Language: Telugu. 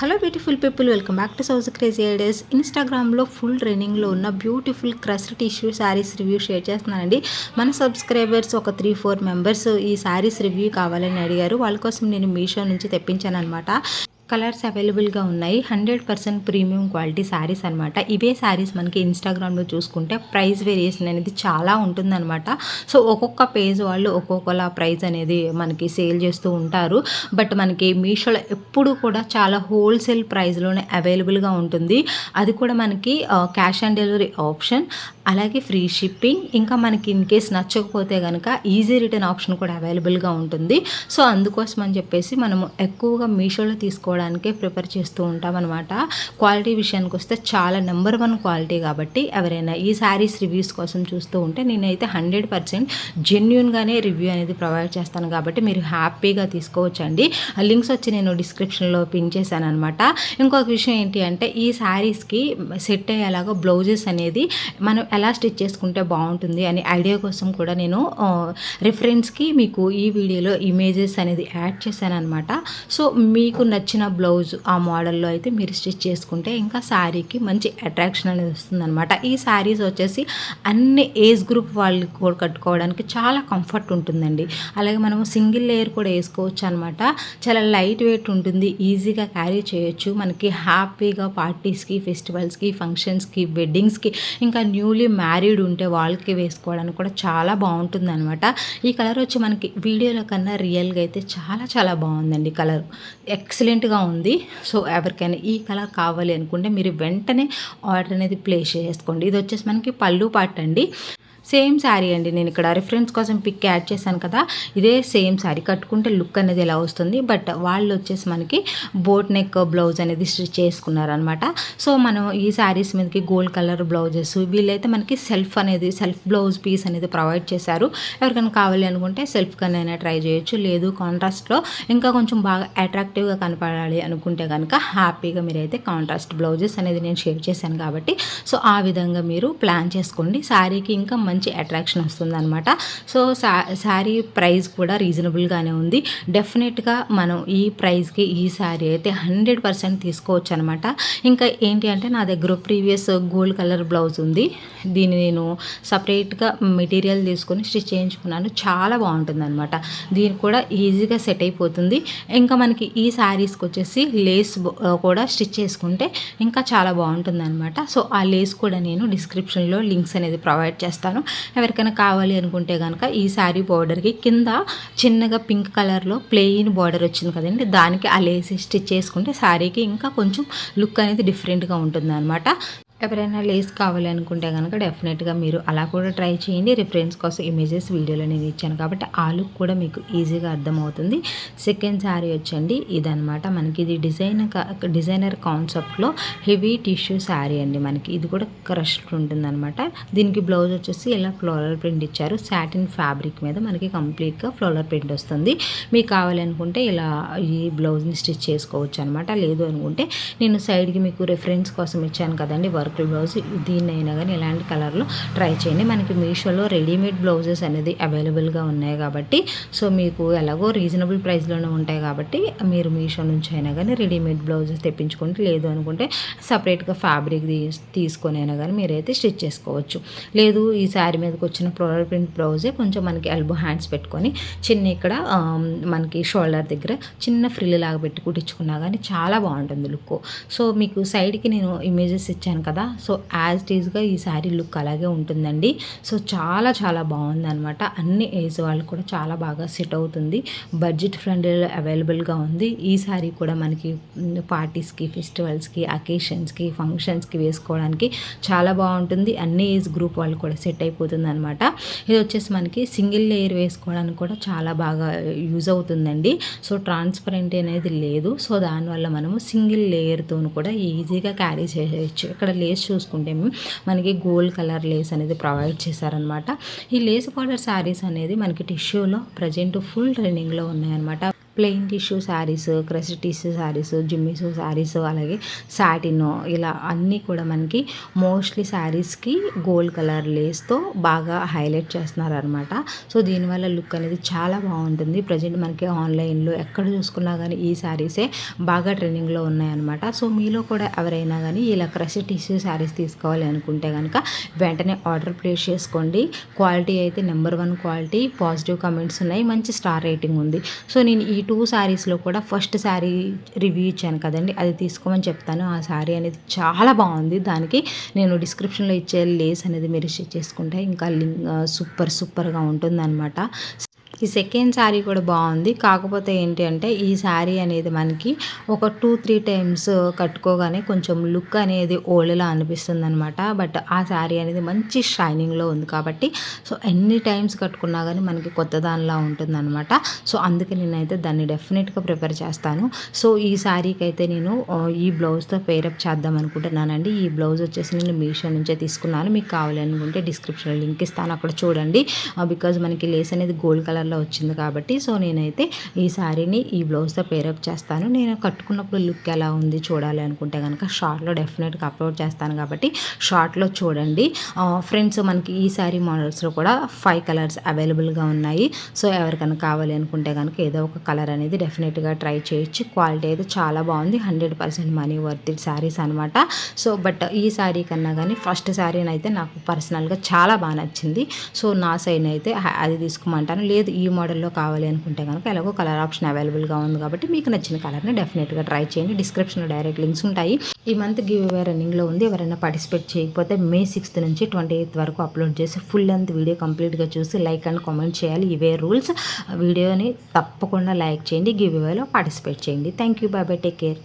Hello beautiful people, welcome back to Souj crazy ideas. ఇన్స్టాగ్రామ్లో ఫుల్ ట్రెండింగ్లో ఉన్న beautiful crush tissue saris review share చేస్తున్నానండి. మన సబ్స్క్రైబర్స్ ఒక 3-4 మెంబర్స్ ఈ శారీస్ రివ్యూ కావాలని అడిగారు. వాళ్ళ కోసం నేను మీషో నుంచి తెప్పించాను అనమాట. కలర్స్ అవైలబుల్గా ఉన్నాయి. 100% ప్రీమియం క్వాలిటీ శారీస్ అనమాట. ఇవే శారీస్ మనకి ఇన్స్టాగ్రామ్లో చూసుకుంటే ప్రైస్ వేరియేషన్ అనేది చాలా ఉంటుందన్నమాట. సో ఒక్కొక్క పేజ్ వాళ్ళు ఒక్కొక్కలా ప్రైస్ అనేది మనకి సేల్ చేస్తూ ఉంటారు. బట్ మనకి మీషోలో ఎప్పుడు కూడా చాలా హోల్సేల్ ప్రైస్లోనే అవైలబుల్గా ఉంటుంది. అది కూడా మనకి క్యాష్ ఆన్ డెలివరీ ఆప్షన్, అలాగే ఫ్రీ షిప్పింగ్. ఇంకా మనకి ఇన్ కేస్ నచ్చకపోతే కనుక ఈజీ రిటర్న్ ఆప్షన్ కూడా అవైలబుల్గా ఉంటుంది. సో అందుకోసం అని చెప్పేసి మనము ఎక్కువగా మీషోలో తీసుకోవడానికే ప్రిఫర్ చేస్తూ ఉంటాం అనమాట. క్వాలిటీ విషయానికి వస్తే చాలా నెంబర్ 1 క్వాలిటీ కాబట్టి ఎవరైనా ఈ శారీస్ రివ్యూస్ కోసం చూస్తూ ఉంటే నేనైతే 100% జెన్యూన్గానే రివ్యూ అనేది ప్రొవైడ్ చేస్తాను కాబట్టి మీరు హ్యాపీగా తీసుకోవచ్చండి. లింక్స్ వచ్చి నేను డిస్క్రిప్షన్లో పిన్ చేశాను అనమాట. ఇంకొక విషయం ఏంటి అంటే ఈ శారీస్కి సెట్ అయ్యేలాగా బ్లౌజెస్ అనేది మనం ఎలా స్టిచ్ చేసుకుంటే బాగుంటుంది అనే ఐడియా కోసం కూడా నేను రిఫరెన్స్కి మీకు ఈ వీడియోలో ఇమేజెస్ అనేది యాడ్ చేశాను అనమాట. సో మీకు నచ్చిన బ్లౌజ్ ఆ మోడల్లో అయితే మీరు స్టిచ్ చేసుకుంటే ఇంకా శారీకి మంచి అట్రాక్షన్ అనేది వస్తుందన్నమాట. ఈ శారీస్ వచ్చేసి అన్ని ఏజ్ గ్రూప్ వాళ్ళు కూడా కట్టుకోవడానికి చాలా కంఫర్ట్ ఉంటుందండి. అలాగే మనము సింగిల్ లేయర్ కూడా వేసుకోవచ్చు అనమాట. చాలా లైట్ వెయిట్ ఉంటుంది, ఈజీగా క్యారీ చేయొచ్చు. మనకి హ్యాపీగా పార్టీస్కి, ఫెస్టివల్స్కి, ఫంక్షన్స్కి, వెడ్డింగ్స్కి, ఇంకా న్యూలీ మ్యారీడ్ ఉంటే వాళ్ళకి వేసుకోవడానికి కూడా చాలా బాగుంటుంది అనమాట. ఈ కలర్ వచ్చి మనకి వీడియోలో కన్నా రియల్గా అయితే చాలా చాలా బాగుందండి. కలర్ ఎక్సలెంట్గా ఉంది. సో ఎవరికైనా ఈ కలర్ కావాలి అనుకుంటే మీరు వెంటనే ఆర్డర్ అనేది ప్లేస్ చేసుకోండి. ఇది వచ్చేసి మనకి పళ్ళు పార్ట్ అండి. సేమ్ శారీ అండి. నేను ఇక్కడ రిఫరెన్స్ కోసం పిక్ యాడ్ చేశాను కదా, ఇదే సేమ్ శారీ. కట్టుకుంటే లుక్ అనేది ఎలా వస్తుంది. బట్ వాళ్ళు వచ్చేసి మనకి బోట్ నెక్ బ్లౌజ్ అనేది స్టిచ్ చేసుకున్నారనమాట. సో మనం ఈ శారీస్ మీదకి గోల్డ్ కలర్ బ్లౌజెస్, వీళ్ళైతే మనకి సెల్ఫ్ బ్లౌజ్ పీస్ అనేది ప్రొవైడ్ చేశారు. ఎవరికైనా కావాలి అనుకుంటే సెల్ఫ్గానైనా ట్రై చేయొచ్చు. లేదు కాంట్రాస్ట్లో ఇంకా కొంచెం బాగా అట్రాక్టివ్గా కనపడాలి అనుకుంటే కనుక హ్యాపీగా మీరైతే కాంట్రాస్ట్ బ్లౌజెస్ అనేది నేను షేర్ చేశాను కాబట్టి సో ఆ విధంగా మీరు ప్లాన్ చేసుకోండి. శారీకి ఇంకా మంచి అట్రాక్షన్ వస్తుందన్నమాట. సో శారీ ప్రైస్ కూడా రీజనబుల్గానే ఉంది. డెఫినెట్గా మనం ఈ ప్రైస్కి ఈ శారీ అయితే 100% తీసుకోవచ్చు అనమాట. ఇంకా ఏంటి అంటే నా దగ్గర ప్రీవియస్ గోల్డ్ కలర్ బ్లౌజ్ ఉంది. దీన్ని నేను సపరేట్గా మెటీరియల్ తీసుకొని స్టిచ్ చేయించుకున్నాను. చాలా బాగుంటుంది అనమాట. దీన్ని కూడా ఈజీగా సెట్ అయిపోతుంది. ఇంకా మనకి ఈ శారీస్కి వచ్చేసి లేస్ కూడా స్టిచ్ చేసుకుంటే ఇంకా చాలా బాగుంటుంది అనమాట. సో ఆ లేస్ కూడా నేను డిస్క్రిప్షన్లో లింక్స్ అనేది ప్రొవైడ్ చేస్తాను. ఎవరికైనా కావాలి అనుకుంటే కనుక ఈ శారీ బోర్డర్కి కింద చిన్నగా పింక్ కలర్లో ప్లెయిన్ బోర్డర్ వచ్చింది కదండి, దానికి ఆ లేస్ స్టిచ్ చేసుకుంటే శారీకి ఇంకా కొంచెం లుక్ అనేది డిఫరెంట్గా ఉంటుంది అనమాట. ఎవరైనా లేస్ కావాలి అనుకుంటే కనుక డెఫినెట్గా మీరు అలా కూడా ట్రై చేయండి. రిఫరెన్స్ కోసం ఇమేజెస్ వీడియోలో నేను ఇచ్చాను కాబట్టి ఆ లుక్ కూడా మీకు ఈజీగా అర్థమవుతుంది. సెకండ్ శారీ వచ్చండి ఇదనమాట. మనకి ఇది డిజైనర్ కాన్సెప్ట్లో హెవీ టిష్యూ శారీ అండి. మనకి ఇది కూడా క్రష్ ఉంటుందన్నమాట. దీనికి బ్లౌజ్ వచ్చేసి ఇలా ఫ్లోరల్ ప్రింట్ ఇచ్చారు. సాటిన్ ఫ్యాబ్రిక్ మీద మనకి కంప్లీట్గా ఫ్లోరల్ ప్రింట్ వస్తుంది. మీకు కావాలి అనుకుంటే ఇలా ఈ బ్లౌజ్ని స్టిచ్ చేసుకోవచ్చు అనమాట. లేదు అనుకుంటే నేను సైడ్కి మీకు రిఫరెన్స్ కోసం ఇచ్చాను కదండి వర్క్ బ్లౌజ్, దీన్ని అయినా కానీ ఇలాంటి కలర్లో ట్రై చేయండి. మనకి మీషోలో రెడీమేడ్ బ్లౌజెస్ అనేది అవైలబుల్గా ఉన్నాయి కాబట్టి సో మీకు ఎలాగో రీజనబుల్ ప్రైస్లోనే ఉంటాయి కాబట్టి మీరు మీషో నుంచి అయినా కానీ రెడీమేడ్ బ్లౌజెస్ తెప్పించుకుంటే, లేదు అనుకుంటే సపరేట్గా ఫ్యాబ్రిక్ తీసుకొని అయినా కానీ మీరైతే స్టిచ్ చేసుకోవచ్చు. లేదు ఈ శారీ మీదకి వచ్చిన ఫ్లోరల్ ప్రింట్ బ్లౌజే కొంచెం మనకి ఎల్బో హ్యాండ్స్ పెట్టుకొని చిన్న ఇక్కడ మనకి షోల్డర్ దగ్గర చిన్న ఫ్రిల్ లాగా పెట్టి కుట్టించుకున్నా కానీ చాలా బాగుంటుంది లుక్. సో మీకు సైడ్కి నేను ఇమేజెస్ ఇచ్చాను కదా, సో యాజ్ ఇట్ ఈజ్గా ఈ శారీ లుక్ అలాగే ఉంటుందండి. సో చాలా చాలా బాగుంది అనమాట. అన్ని ఏజ్ వాళ్ళు కూడా చాలా బాగా సెట్ అవుతుంది. బడ్జెట్ ఫ్రెండ్లీలో అవైలబుల్గా ఉంది. ఈ శారీ కూడా మనకి పార్టీస్కి, ఫెస్టివల్స్కి, అకేషన్స్కి, ఫంక్షన్స్కి వేసుకోవడానికి చాలా బాగుంటుంది. అన్ని ఏజ్ గ్రూప్ వాళ్ళు కూడా సెట్ అయిపోతుంది అనమాట. ఇది వచ్చేసి మనకి సింగిల్ లేయర్ వేసుకోవడానికి కూడా చాలా బాగా యూజ్ అవుతుందండి. సో ట్రాన్స్పరెంట్ అనేది లేదు. సో దానివల్ల మనము సింగిల్ లేయర్తో కూడా ఈజీగా క్యారీ చేయవచ్చు. ఇక్కడ లేస్ చూసుకుంటే మనకి గోల్డ్ కలర్ లేస్ అనేది ప్రొవైడ్ చేశారనమాట. ఈ లేస్ బార్డర్ శారీస్ అనేది మనకి టిష్యూలో ప్రజెంట్ ఫుల్ ట్రెండింగ్లో ఉన్నాయన్నమాట. Plain tissue saris, crush tissue saris, Jimmy Choo saris, అలాగే సాటిన్ ఇలా అన్నీ కూడా మనకి మోస్ట్లీ శారీస్కి గోల్డ్ కలర్ లేస్తో బాగా హైలైట్ చేస్తున్నారనమాట. సో దీనివల్ల లుక్ అనేది చాలా బాగుంటుంది. ప్రజెంట్ మనకి ఆన్లైన్లో ఎక్కడ చూసుకున్నా కానీ ఈ శారీసే బాగా ట్రెండింగ్లో ఉన్నాయన్నమాట. సో మీలో కూడా ఎవరైనా కానీ ఇలా క్రష్ టిష్యూ శారీస్ తీసుకోవాలి అనుకుంటే కనుక వెంటనే ఆర్డర్ ప్లేస్ చేసుకోండి. క్వాలిటీ అయితే నెంబర్ 1 క్వాలిటీ, పాజిటివ్ కమెంట్స్ ఉన్నాయి, మంచి స్టార్ రేటింగ్ ఉంది. సో నేను ఈ 2 శారీస్లో కూడా ఫస్ట్ శారీ రివ్యూ ఇచ్చాను కదండి, అది తీసుకోమని చెప్తాను. ఆ శారీ అనేది చాలా బాగుంది. దానికి నేను డిస్క్రిప్షన్లో ఇచ్చే లేస్ అనేది మీరు స్టిచ్ చేసుకుంటే ఇంకా సూపర్గా ఉంటుందన్నమాట. ఈ సెకండ్ శారీ కూడా బాగుంది. కాకపోతే ఏంటి అంటే ఈ శారీ అనేది మనకి ఒక 2-3 టైమ్స్ కట్టుకోగానే కొంచెం లుక్ అనేది ఓల్డ్లా అనిపిస్తుంది అనమాట. బట్ ఆ శారీ అనేది మంచి షైనింగ్లో ఉంది కాబట్టి సో ఎన్ని టైమ్స్ కట్టుకున్నా కానీ మనకి కొత్త దానిలా ఉంటుందన్నమాట. సో అందుకే నేనైతే దాన్ని డెఫినెట్గా ప్రిఫర్ చేస్తాను. సో ఈ శారీకి అయితే నేను ఈ బ్లౌజ్తో పేరప్ చేద్దాం అనుకుంటున్నానండి. ఈ బ్లౌజ్ వచ్చేసి నేను మీషో నుంచే తీసుకున్నాను. మీకు కావాలి అనుకుంటే డిస్క్రిప్షన్లో లింక్ ఇస్తాను, అక్కడ చూడండి. బికాజ్ మనకి లేస్ అనేది గోల్డ్ కలర్లో వచ్చింది కాబట్టి సో నేనైతే ఈ శారీని ఈ బ్లౌజ్తో పేరప్ చేస్తాను. నేను కట్టుకున్నప్పుడు లుక్ ఎలా ఉంది చూడాలి అనుకుంటే కనుక షార్ట్లో డెఫినెట్గా అప్లోడ్ చేస్తాను కాబట్టి షార్ట్లో చూడండి. ఫ్రెండ్స్ మనకి ఈ శారీ మోడల్స్లో కూడా 5 కలర్స్ అవైలబుల్గా ఉన్నాయి. సో ఎవరికైనా కావాలి అనుకుంటే కనుక ఏదో ఒక కలర్ అనేది డెఫినెట్గా ట్రై చేయొచ్చు. క్వాలిటీ అయితే చాలా బాగుంది. 100% మనీ వర్త్ శారీస్ అనమాట. సో బట్ ఈ శారీ కన్నా కానీ ఫస్ట్ శారీని అయితే నాకు పర్సనల్గా చాలా బాగా నచ్చింది. సో నా సైడ్ అయితే అది తీసుకోమంటాను. లేదు ఈ మోడల్లో కావాలి అనుకుంటే కనుక ఎలాగో కలర్ ఆప్షన్ అవైలబుల్గా ఉంది కాబట్టి మీకు నచ్చిన కలర్ని డెఫినెట్గా ట్రై చేయండి. డిస్క్రిప్షన్లో డైరెక్ట్ లింక్స్ ఉంటాయి. ఈ మంత్ గివ్ అవే రన్నింగ్లో ఉంది. ఎవరైనా పార్టిసిపేట్ చేయకపోతే May 6th నుంచి 28th వరకు అప్లోడ్ చేసి ఫుల్ లెంత్ వీడియో కంప్లీట్గా చూసి లైక్ అండ్ కామెంట్ చేయాలి. ఇవే రూల్స్. వీడియోని తప్పకుండా లైక్ చేయండి, గివ్ అవేలో పార్టిసిపేట్ చేయండి. Thank you, by by, take care.